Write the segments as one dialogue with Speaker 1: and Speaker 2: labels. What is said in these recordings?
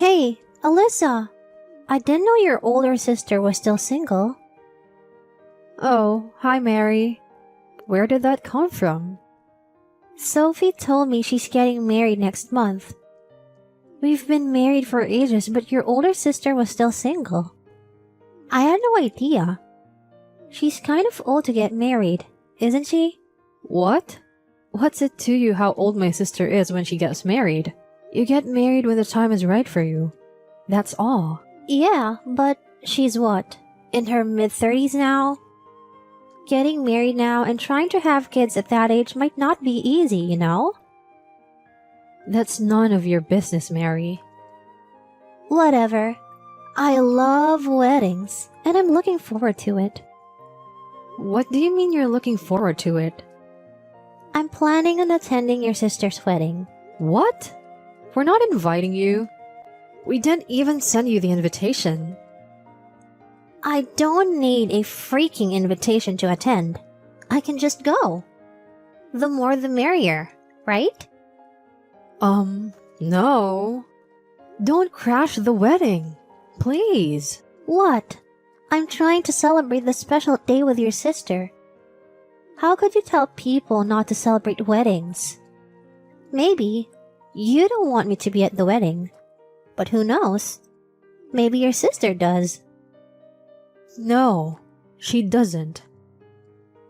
Speaker 1: Hey, Alyssa! I didn't know your older sister was still single.
Speaker 2: Oh, hi Mary. Where did that come from?
Speaker 1: Sophie told me she's getting married next month. We've been married for ages, but your older sister was still single. I had no idea. She's kind of old to get married, isn't she?
Speaker 2: What? What's it to you how old my sister is when she gets married? You get married when the time is right for you. That's all.
Speaker 1: Yeah, but she's what? In her mid-30s now? Getting married now and trying to have kids at that age might not be easy, you know?
Speaker 2: That's none of your business, Mary.
Speaker 1: Whatever. I love weddings, and I'm looking forward to it.
Speaker 2: What do you mean you're looking forward to it?
Speaker 1: I'm planning on attending your sister's wedding.
Speaker 2: What? We're not inviting you. We didn't even send you the invitation.
Speaker 1: I don't need a freaking invitation to attend. I can just go. The more the merrier, right?
Speaker 2: No. Don't crash the wedding. Please.
Speaker 1: What? I'm trying to celebrate the special day with your sister. How could you tell people not to celebrate weddings? Maybe you don't want me to be at the wedding. But who knows? Maybe your sister does.
Speaker 2: No, she doesn't.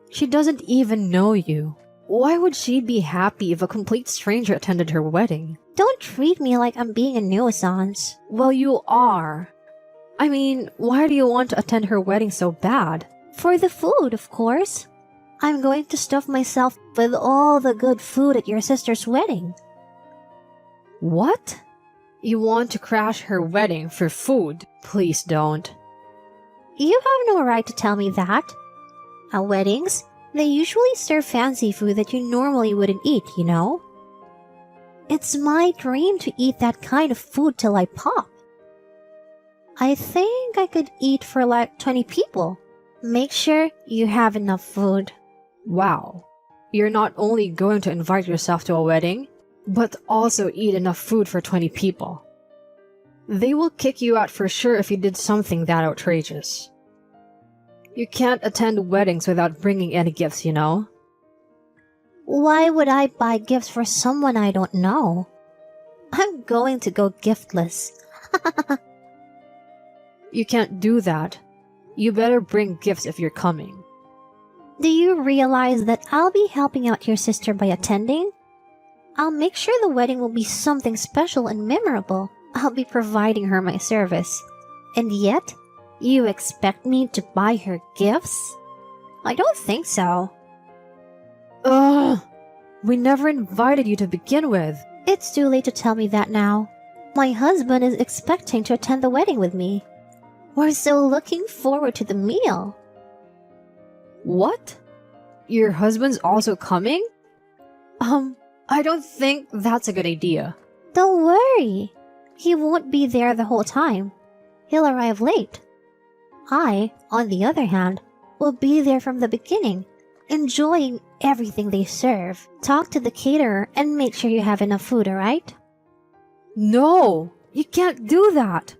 Speaker 2: She doesn't even know you. Why would she be happy if a complete stranger attended her wedding?
Speaker 1: Don't treat me like I'm being a nuisance.
Speaker 2: Well, you are. I mean, why do you want to attend her wedding so bad?
Speaker 1: For the food, of course. I'm going to stuff myself with all the good food at your sister's wedding.
Speaker 2: What? You want to crash her wedding for food? Please don't.
Speaker 1: You have no right to tell me that. At weddings, they usually serve fancy food that you normally wouldn't eat, you know? It's my dream to eat that kind of food till I pop. I think I could eat for like 20 people. Make sure you have enough food.
Speaker 2: Wow. You're not only going to invite yourself to a wedding, but also eat enough food for 20 people. They will kick you out for sure if you did something that outrageous. You can't attend weddings without bringing any gifts, you know?
Speaker 1: Why would I buy gifts for someone I don't know? I'm going to go giftless.
Speaker 2: You can't do that. You better bring gifts if you're coming.
Speaker 1: Do you realize that I'll be helping out your sister by attending? I'll make sure the wedding will be something special and memorable. I'll be providing her my service. And yet, you expect me to buy her gifts? I don't think so.
Speaker 2: Ugh! We never invited you to begin with.
Speaker 1: It's too late to tell me that now. My husband is expecting to attend the wedding with me. We're so looking forward to the meal.
Speaker 2: What? Your husband's also coming? I don't think that's a good idea.
Speaker 1: Don't worry. He won't be there the whole time. He'll arrive late. I, on the other hand, will be there from the beginning, enjoying everything they serve. Talk to the caterer and make sure you have enough food, alright?
Speaker 2: No! You can't do that!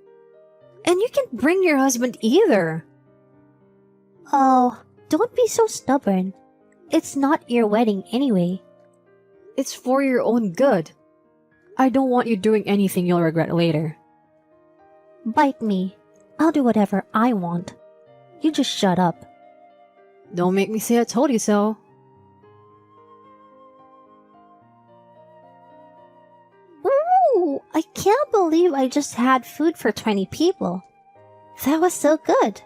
Speaker 2: And you can't bring your husband either!
Speaker 1: Oh, don't be so stubborn. It's not your wedding anyway.
Speaker 2: It's for your own good. I don't want you doing anything you'll regret later.
Speaker 1: Bite me. I'll do whatever I want. You just shut up.
Speaker 2: Don't make me say I told you so.
Speaker 1: Ooh, I can't believe I just had food for 20 people. That was so good.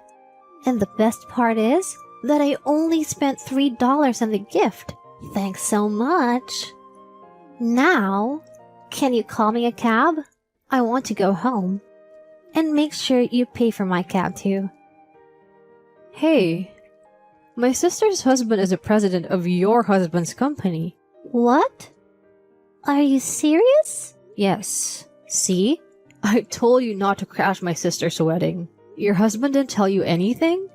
Speaker 1: And the best part is that I only spent $3 on the gift. Thanks so much. Now, can you call me a cab? I want to go home. And make sure you pay for my cab too.
Speaker 2: Hey, my sister's husband is the president of your husband's company.
Speaker 1: What? Are you serious?
Speaker 2: Yes. See? I told you not to crash my sister's wedding. Your husband didn't tell you anything?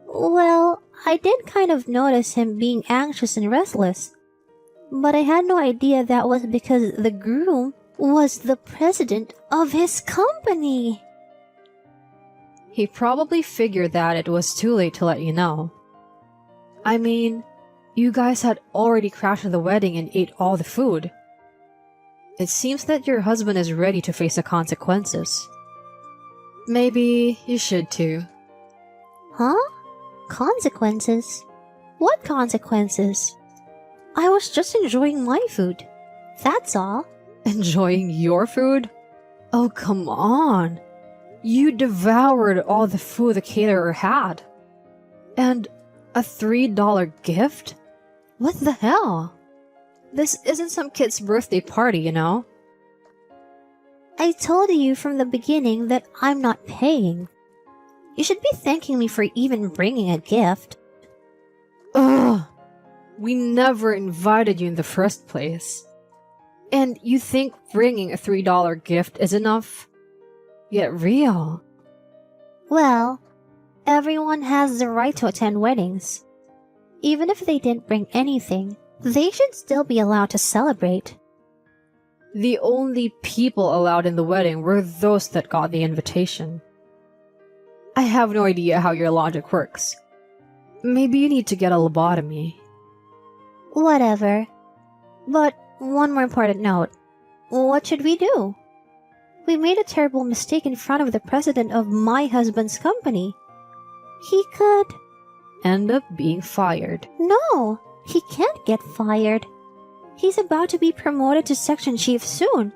Speaker 1: Well, I did kind of notice him being anxious and restless. But I had no idea that was because the groom was the president of his company.
Speaker 2: He probably figured that it was too late to let you know. I mean, you guys had already crashed the wedding and ate all the food. It seems that your husband is ready to face the consequences. Maybe you should too.
Speaker 1: Huh? Consequences? What consequences? I was just enjoying my food. That's all.
Speaker 2: Enjoying your food? Oh, come on. You devoured all the food the caterer had. And a $3 gift? What the hell? This isn't some kid's birthday party, you know?
Speaker 1: I told you from the beginning that I'm not paying. You should be thanking me for even bringing a gift.
Speaker 2: Ugh! We never invited you in the first place. And you think bringing a $3 gift is enough? Get real.
Speaker 1: Well, everyone has the right to attend weddings. Even if they didn't bring anything, they should still be allowed to celebrate.
Speaker 2: The only people allowed in the wedding were those that got the invitation. I have no idea how your logic works. Maybe you need to get a lobotomy.
Speaker 1: Whatever. But one more important note. What should we do? We made a terrible mistake in front of the president of my husband's company. He could...
Speaker 2: End up being fired.
Speaker 1: No, he can't get fired. He's about to be promoted to section chief soon.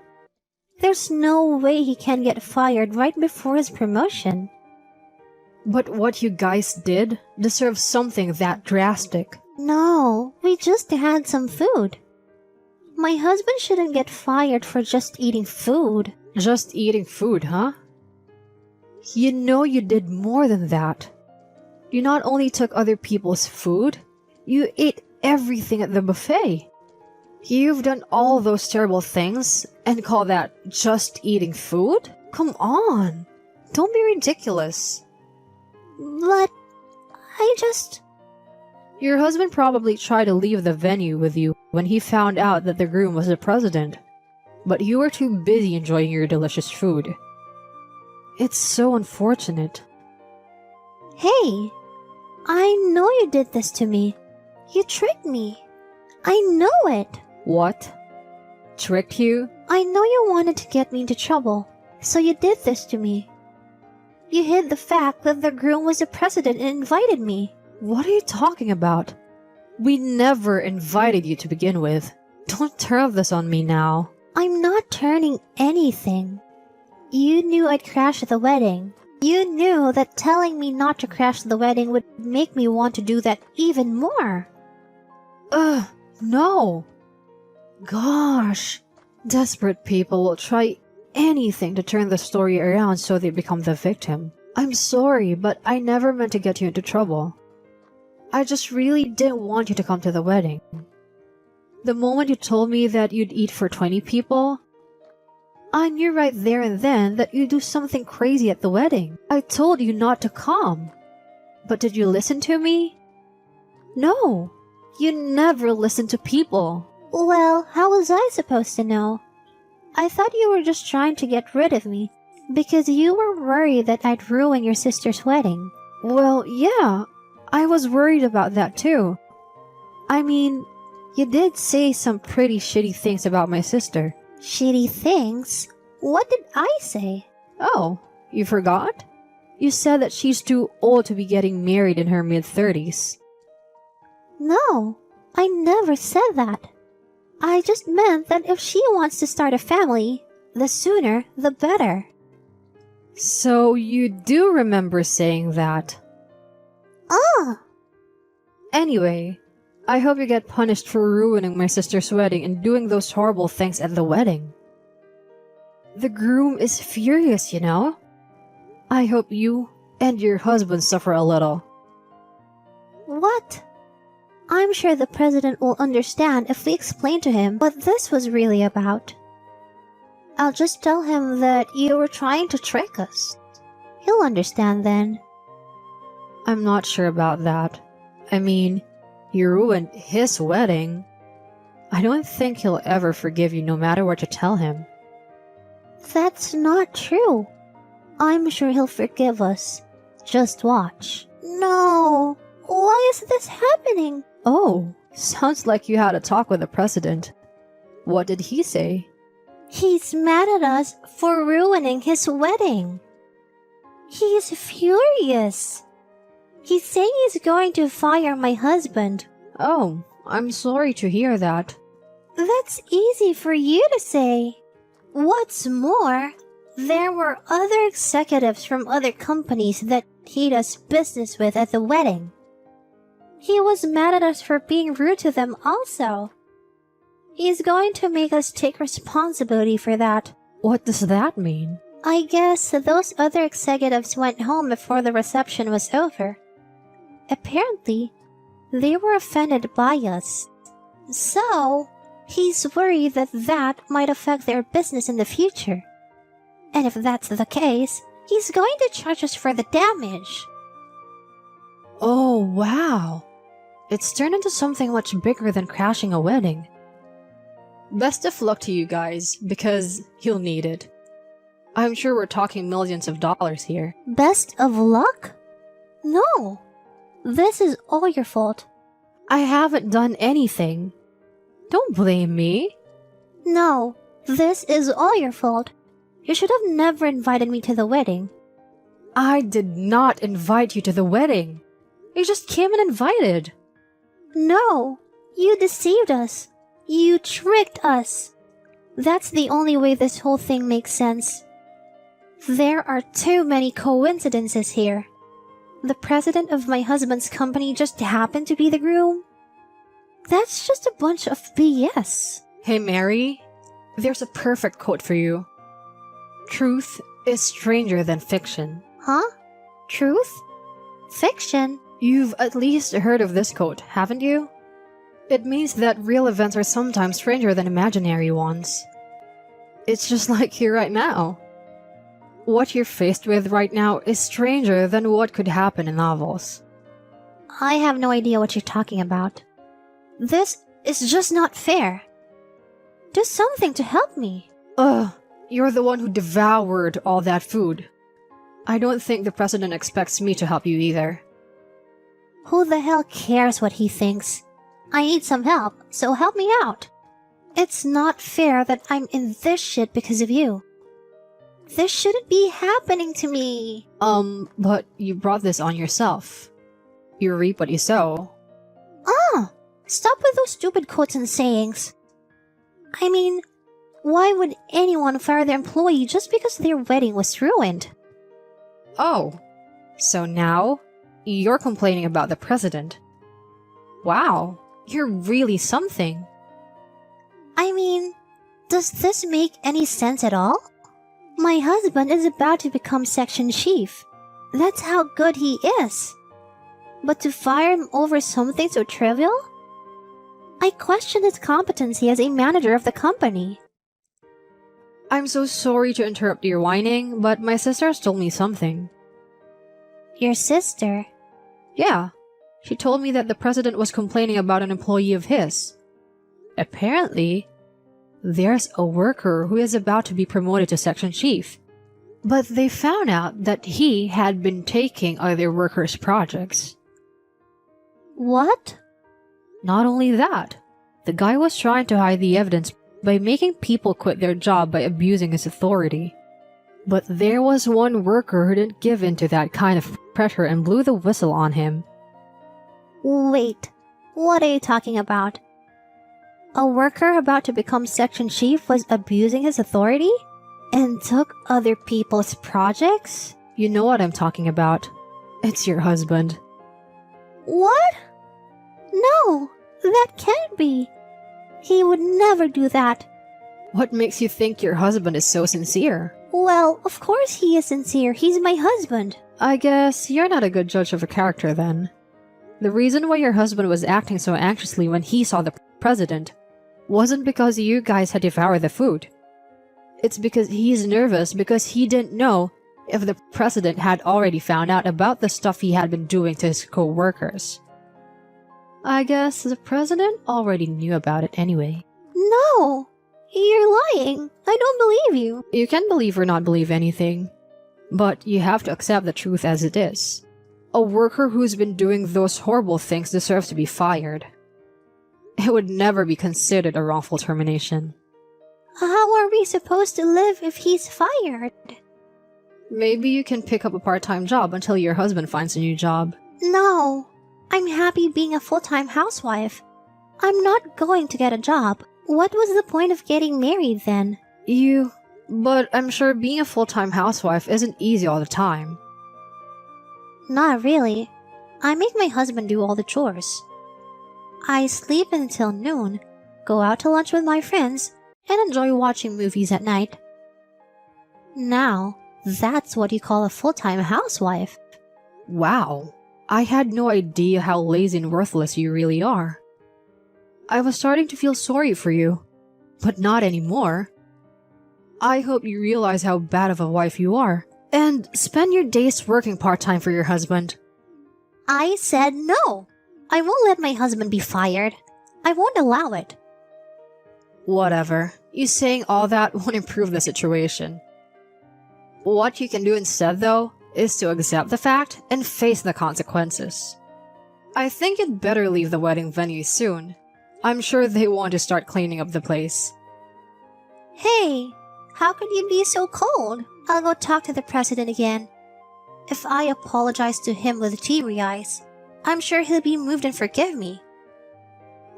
Speaker 1: There's no way he can get fired right before his promotion.
Speaker 2: But what you guys did deserves something that drastic.
Speaker 1: No, we just had some food. My husband shouldn't get fired for just eating food.
Speaker 2: Just eating food, huh? You know you did more than that. You not only took other people's food, you ate everything at the buffet. You've done all those terrible things and call that just eating food? Come on. Don't be ridiculous.
Speaker 1: But I just...
Speaker 2: Your husband probably tried to leave the venue with you when he found out that the groom was the president, but you were too busy enjoying your delicious food. It's so unfortunate.
Speaker 1: Hey, I know you did this to me. You tricked me. I know it.
Speaker 2: What? Tricked you?
Speaker 1: I know you wanted to get me into trouble, so you did this to me. You hid the fact that the groom was the president and invited me.
Speaker 2: What are you talking about? We never invited you to begin with. Don't turn this on me now.
Speaker 1: I'm not turning anything. You knew I'd crash the wedding. You knew that telling me not to crash the wedding would make me want to do that even more.
Speaker 2: Ugh, no. Gosh, desperate people will try anything to turn the story around so they become the victim. I'm sorry, but I never meant to get you into trouble. I just really didn't want you to come to the wedding. The moment you told me that you'd eat for 20 people, I knew right there and then that you'd do something crazy at the wedding. I told you not to come. But did you listen to me? No, you never listen to people.
Speaker 1: Well, how was I supposed to know? I thought you were just trying to get rid of me because you were worried that I'd ruin your sister's wedding.
Speaker 2: Well, yeah, I was worried about that too. I mean, you did say some pretty shitty things about my sister.
Speaker 1: Shitty things? What did I say?
Speaker 2: Oh, you forgot? You said that she's too old to be getting married in her mid-30s.
Speaker 1: No, I never said that. I just meant that if she wants to start a family, the sooner the better.
Speaker 2: So you do remember saying that.
Speaker 1: Ah!
Speaker 2: Anyway, I hope you get punished for ruining my sister's wedding and doing those horrible things at the wedding. The groom is furious, you know? I hope you and your husband suffer a little.
Speaker 1: What? I'm sure the president will understand if we explain to him what this was really about. I'll just tell him that you were trying to trick us. He'll understand then.
Speaker 2: I'm not sure about that. I mean, you ruined his wedding. I don't think he'll ever forgive you no matter what you tell him.
Speaker 1: That's not true. I'm sure he'll forgive us. Just watch. No. Why is this happening?
Speaker 2: Oh, sounds like you had a talk with the president. What did he say?
Speaker 1: He's mad at us for ruining his wedding. He's furious. He's saying he's going to fire my husband.
Speaker 2: Oh, I'm sorry to hear that.
Speaker 1: That's easy for you to say. What's more, there were other executives from other companies that he does business with at the wedding. He was mad at us for being rude to them also. He's going to make us take responsibility for that.
Speaker 2: What does that mean?
Speaker 1: I guess those other executives went home before the reception was over. Apparently, they were offended by us. So, he's worried that that might affect their business in the future. And if that's the case, he's going to charge us for the damage.
Speaker 2: Oh, wow. It's turned into something much bigger than crashing a wedding. Best of luck to you guys, because you'll need it. I'm sure we're talking millions of dollars here.
Speaker 1: Best of luck? No. This is all your fault.
Speaker 2: I haven't done anything. Don't blame me.
Speaker 1: No, this is all your fault. You should have never invited me to the wedding.
Speaker 2: I did not invite you to the wedding. You just came and invited.
Speaker 1: No, you deceived us. You tricked us. That's the only way this whole thing makes sense. There are too many coincidences here. The president of my husband's company just happened to be the groom. That's just a bunch of BS.
Speaker 2: Hey Mary, there's a perfect quote for you. Truth is stranger than fiction.
Speaker 1: Huh? Truth? Fiction?
Speaker 2: You've at least heard of this quote, haven't you? It means that real events are sometimes stranger than imaginary ones. It's just like here right now. What you're faced with right now is stranger than what could happen in novels.
Speaker 1: I have no idea what you're talking about. This is just not fair. Do something to help me.
Speaker 2: Ugh, you're the one who devoured all that food. I don't think the president expects me to help you either.
Speaker 1: Who the hell cares what he thinks? I need some help, so help me out. It's not fair that I'm in this shit because of you. This shouldn't be happening to me.
Speaker 2: But you brought this on yourself. You reap what you sow.
Speaker 1: Stop with those stupid quotes and sayings. I mean, why would anyone fire their employee just because their wedding was ruined?
Speaker 2: Oh, so now you're complaining about the president. Wow, you're really something.
Speaker 1: I mean, does this make any sense at all? My husband is about to become section chief. That's how good he is. But to fire him over something so trivial? I question his competency as a manager of the company.
Speaker 2: I'm so sorry to interrupt your whining, but my sister has told me something.
Speaker 1: Your sister?
Speaker 2: Yeah, she told me that the president was complaining about an employee of his. Apparently, there's a worker who is about to be promoted to section chief. But they found out that he had been taking other workers' projects.
Speaker 1: What?
Speaker 2: Not only that, the guy was trying to hide the evidence by making people quit their job by abusing his authority. But there was one worker who didn't give in to that kind of pressure and blew the whistle on him.
Speaker 1: Wait, what are you talking about? A worker about to become section chief was abusing his authority? And took other people's projects?
Speaker 2: You know what I'm talking about. It's your husband.
Speaker 1: What? No, that can't be. He would never do that.
Speaker 2: What makes you think your husband is so sincere?
Speaker 1: Well, of course he is sincere. He's my husband.
Speaker 2: I guess you're not a good judge of a character then. The reason why your husband was acting so anxiously when he saw the president wasn't because you guys had devoured the food. It's because he's nervous because he didn't know if the president had already found out about the stuff he had been doing to his co-workers. I guess the president already knew about it anyway.
Speaker 1: No, You're lying. I don't believe you.
Speaker 2: You can believe or not believe anything, but you have to accept the truth as it is. A worker who's been doing those horrible things deserves to be fired. It would never be considered a wrongful termination.
Speaker 1: How are we supposed to live if he's fired?
Speaker 2: Maybe you can pick up a part-time job until your husband finds a new job.
Speaker 1: No. I'm happy being a full-time housewife. I'm not going to get a job. What was the point of getting married then?
Speaker 2: But I'm sure being a full-time housewife isn't easy all the time.
Speaker 1: Not really. I make my husband do all the chores. I sleep until noon, go out to lunch with my friends, and enjoy watching movies at night. Now, that's what you call a full-time housewife.
Speaker 2: Wow. I had no idea how lazy and worthless you really are. I was starting to feel sorry for you, but not anymore. I hope you realize how bad of a wife you are, and spend your days working part-time for your husband.
Speaker 1: I said no. I won't let my husband be fired. I won't allow it.
Speaker 2: Whatever. You saying all that won't improve the situation. What you can do instead, though, is to accept the fact and face the consequences. I think you'd better leave the wedding venue soon. I'm sure they want to start cleaning up the place.
Speaker 1: Hey, how could you be so cold? I'll go talk to the president again. If I apologize to him with teary eyes, I'm sure he'll be moved and forgive me.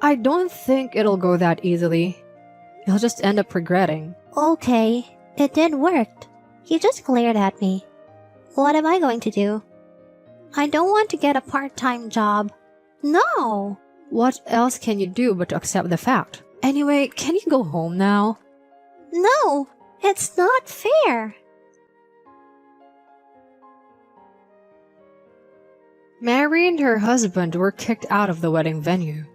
Speaker 2: I don't think it'll go that easily. You'll just end up regretting.
Speaker 1: Okay, it did work. He just glared at me. What am I going to do? I don't want to get a part-time job. No!
Speaker 2: What else can you do but to accept the fact? Anyway, can you go home now?
Speaker 1: No! It's not fair!
Speaker 2: Mary and her husband were kicked out of the wedding venue.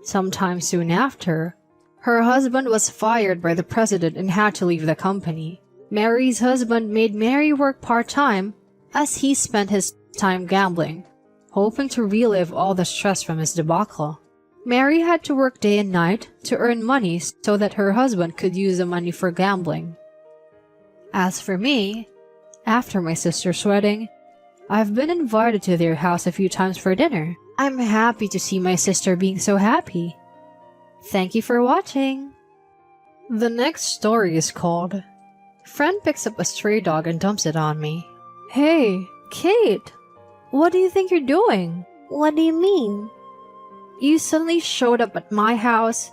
Speaker 2: Sometime soon after, her husband was fired by the president and had to leave the company. Mary's husband made Mary work part-time as he spent his time gambling, hoping to relive all the stress from his debacle. Mary had to work day and night to earn money so that her husband could use the money for gambling. As for me, after my sister's wedding, I've been invited to their house a few times for dinner. I'm happy to see my sister being so happy. Thank you for watching. The next story is called Friend Picks Up a Stray Dog and Dumps It on Me. Hey, Kate! What do you think you're doing?
Speaker 1: What do you mean?
Speaker 2: You suddenly showed up at my house,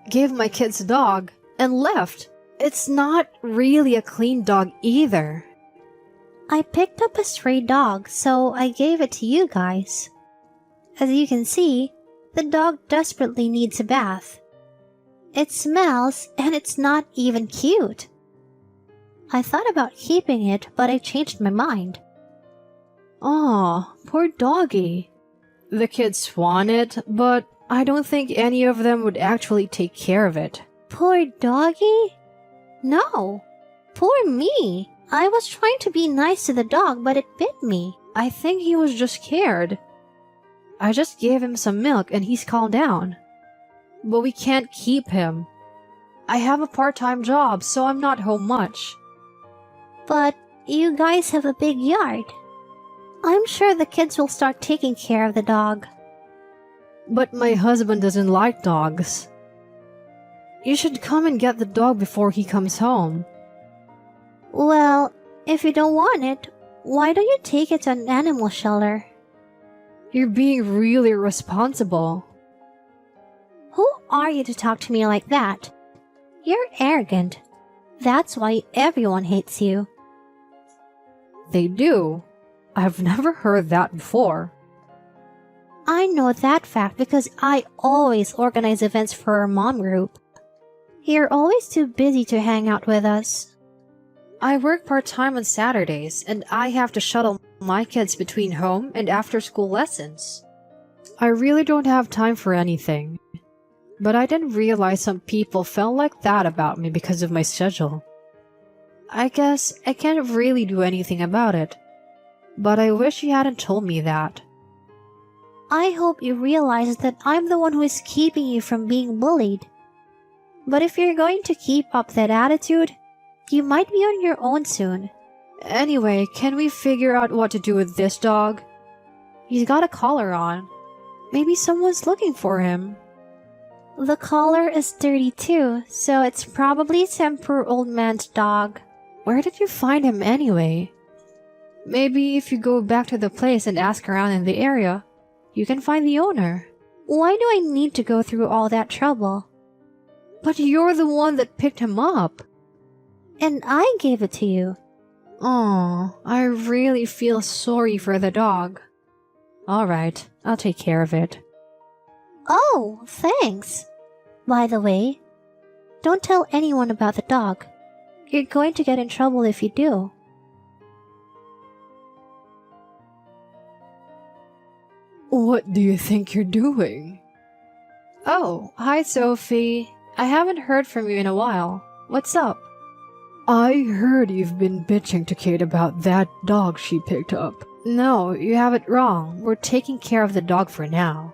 Speaker 2: gave my kids a dog, and left. It's not really a clean dog either.
Speaker 1: I picked up a stray dog, so I gave it to you guys. As you can see, the dog desperately needs a bath. It smells, and it's not even cute. I thought about keeping it, but I changed my mind.
Speaker 2: Aw, poor doggy. The kids want it, but I don't think any of them would actually take care of it.
Speaker 1: Poor doggy? No. Poor me. I was trying to be nice to the dog, but it bit me.
Speaker 2: I think he was just scared. I just gave him some milk and he's calmed down. But we can't keep him. I have a part-time job, so I'm not home much.
Speaker 1: But you guys have a big yard. I'm sure the kids will start taking care of the dog.
Speaker 2: But my husband doesn't like dogs. You should come and get the dog before he comes home.
Speaker 1: Well, if you don't want it, why don't you take it to an animal shelter?
Speaker 2: You're being really irresponsible.
Speaker 1: Who are you to talk to me like that? You're arrogant. That's why everyone hates you.
Speaker 2: They do. I've never heard that before.
Speaker 1: I know that fact because I always organize events for our mom group. You're always too busy to hang out with us.
Speaker 2: I work part-time on Saturdays, and I have to shuttle my kids between home and after-school lessons. I really don't have time for anything. But I didn't realize some people felt like that about me because of my schedule. I guess I can't really do anything about it. But I wish you hadn't told me that.
Speaker 1: I hope you realize that I'm the one who is keeping you from being bullied. But if you're going to keep up that attitude, you might be on your own soon.
Speaker 2: Anyway, can we figure out what to do with this dog? He's got a collar on. Maybe someone's looking for him.
Speaker 1: The collar is dirty too, so it's probably some poor old man's dog.
Speaker 2: Where did you find him anyway? Maybe if you go back to the place and ask around in the area, you can find the owner.
Speaker 1: Why do I need to go through all that trouble?
Speaker 2: But you're the one that picked him up.
Speaker 1: And I gave it to you.
Speaker 2: Oh, I really feel sorry for the dog. Alright, I'll take care of it.
Speaker 1: Oh, thanks. By the way, don't tell anyone about the dog. You're going to get in trouble if you do.
Speaker 2: What do you think you're doing? Oh, hi Sophie. I haven't heard from you in a while. What's up? I heard you've been bitching to Kate about that dog she picked up. No, you have it wrong. We're taking care of the dog for now.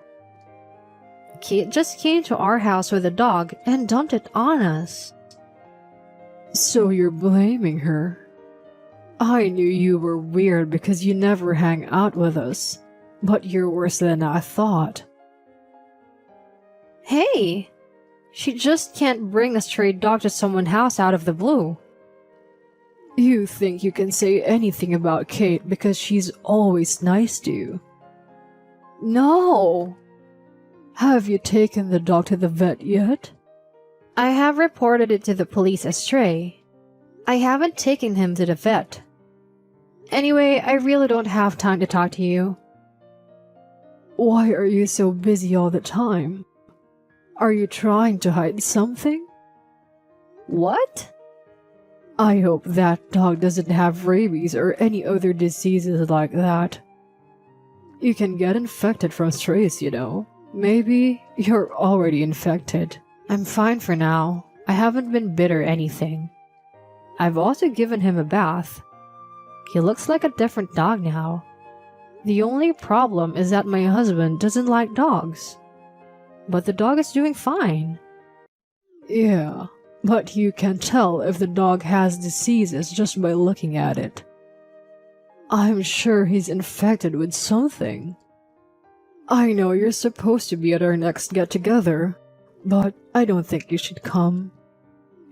Speaker 2: Kate just came to our house with a dog and dumped it on us. So you're blaming her? I knew you were weird because you never hang out with us, but you're worse than I thought. Hey! She just can't bring a stray dog to someone's house out of the blue. You think you can say anything about Kate because she's always nice to you? No! Have you taken the dog to the vet yet? I have reported it to the police as stray. I haven't taken him to the vet. Anyway, I really don't have time to talk to you. Why are you so busy all the time? Are you trying to hide something? What? I hope that dog doesn't have rabies or any other diseases like that. You can get infected from strays, you know. Maybe you're already infected. I'm fine for now. I haven't been bit or anything. I've also given him a bath. He looks like a different dog now. The only problem is that my husband doesn't like dogs. But the dog is doing fine. Yeah, but you can tell if the dog has diseases just by looking at it. I'm sure he's infected with something. I know you're supposed to be at our next get-together, but I don't think you should come.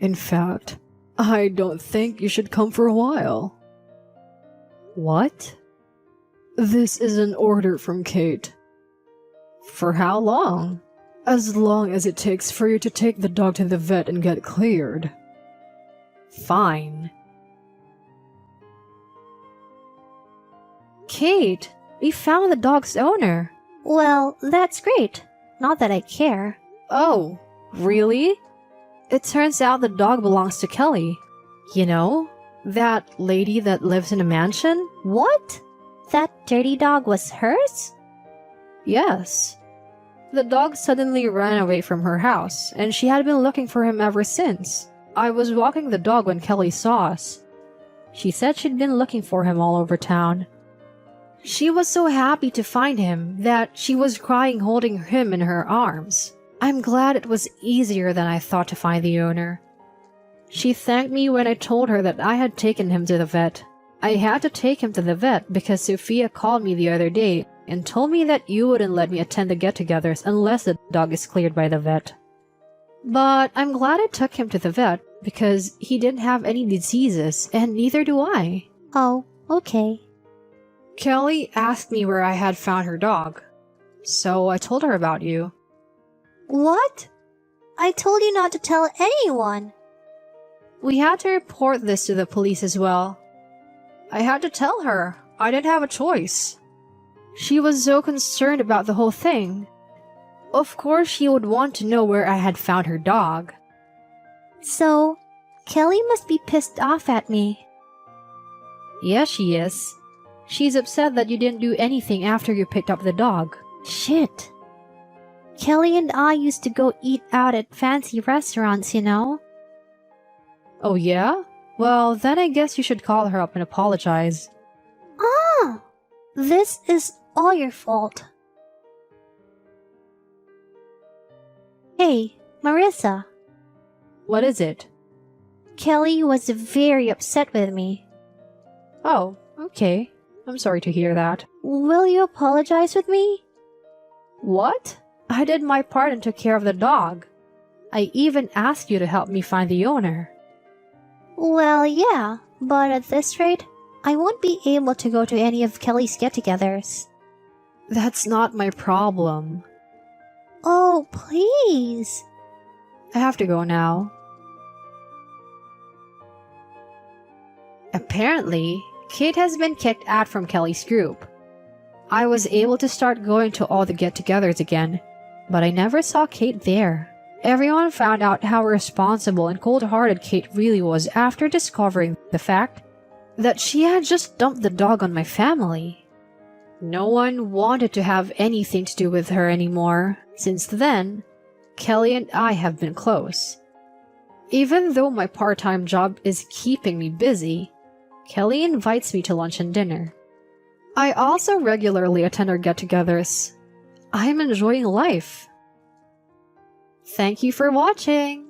Speaker 2: In fact, I don't think you should come for a while. What? This is an order from Kate. For how long? As long as it takes for you to take the dog to the vet and get cleared. Fine. Kate, we found the dog's owner.
Speaker 1: Well, that's great. Not that I care.
Speaker 2: Oh, really? It turns out the dog belongs to Kelly. You know, that lady that lives in a mansion?
Speaker 1: What? That dirty dog was hers?
Speaker 2: Yes. The dog suddenly ran away from her house, and she had been looking for him ever since. I was walking the dog when Kelly saw us. She said she'd been looking for him all over town. She was so happy to find him that she was crying holding him in her arms. I'm glad it was easier than I thought to find the owner. She thanked me when I told her that I had taken him to the vet. I had to take him to the vet because Sophia called me the other day and told me that you wouldn't let me attend the get-togethers unless the dog is cleared by the vet. But I'm glad I took him to the vet because he didn't have any diseases and neither do I.
Speaker 1: Oh, okay.
Speaker 2: Kelly asked me where I had found her dog, so I told her about you.
Speaker 1: What? I told you not to tell anyone.
Speaker 2: We had to report this to the police as well. I had to tell her. I didn't have a choice. She was so concerned about the whole thing. Of course she would want to know where I had found her dog.
Speaker 1: So, Kelly must be pissed off at me.
Speaker 2: Yes, she is. She's upset that you didn't do anything after you picked up the dog.
Speaker 1: Shit. Kelly and I used to go eat out at fancy restaurants, you know?
Speaker 2: Oh yeah? Well, then I guess you should call her up and apologize.
Speaker 1: Ah! This is all your fault. Hey, Marissa.
Speaker 2: What is it?
Speaker 1: Kelly was very upset with me.
Speaker 2: Oh, okay. I'm sorry to hear that.
Speaker 1: Will you apologize with me?
Speaker 2: What? I did my part and took care of the dog. I even asked you to help me find the owner.
Speaker 1: Well, yeah, but at this rate, I won't be able to go to any of Kelly's get-togethers.
Speaker 2: That's not my problem.
Speaker 1: Oh, please.
Speaker 2: I have to go now. Apparently, Kate has been kicked out from Kelly's group. I was able to start going to all the get-togethers again, but I never saw Kate there. Everyone found out how irresponsible and cold-hearted Kate really was after discovering the fact that she had just dumped the dog on my family. No one wanted to have anything to do with her anymore. Since then, Kelly and I have been close. Even though my part-time job is keeping me busy, Kelly invites me to lunch and dinner. I also regularly attend our get-togethers. I am enjoying life. Thank you for watching!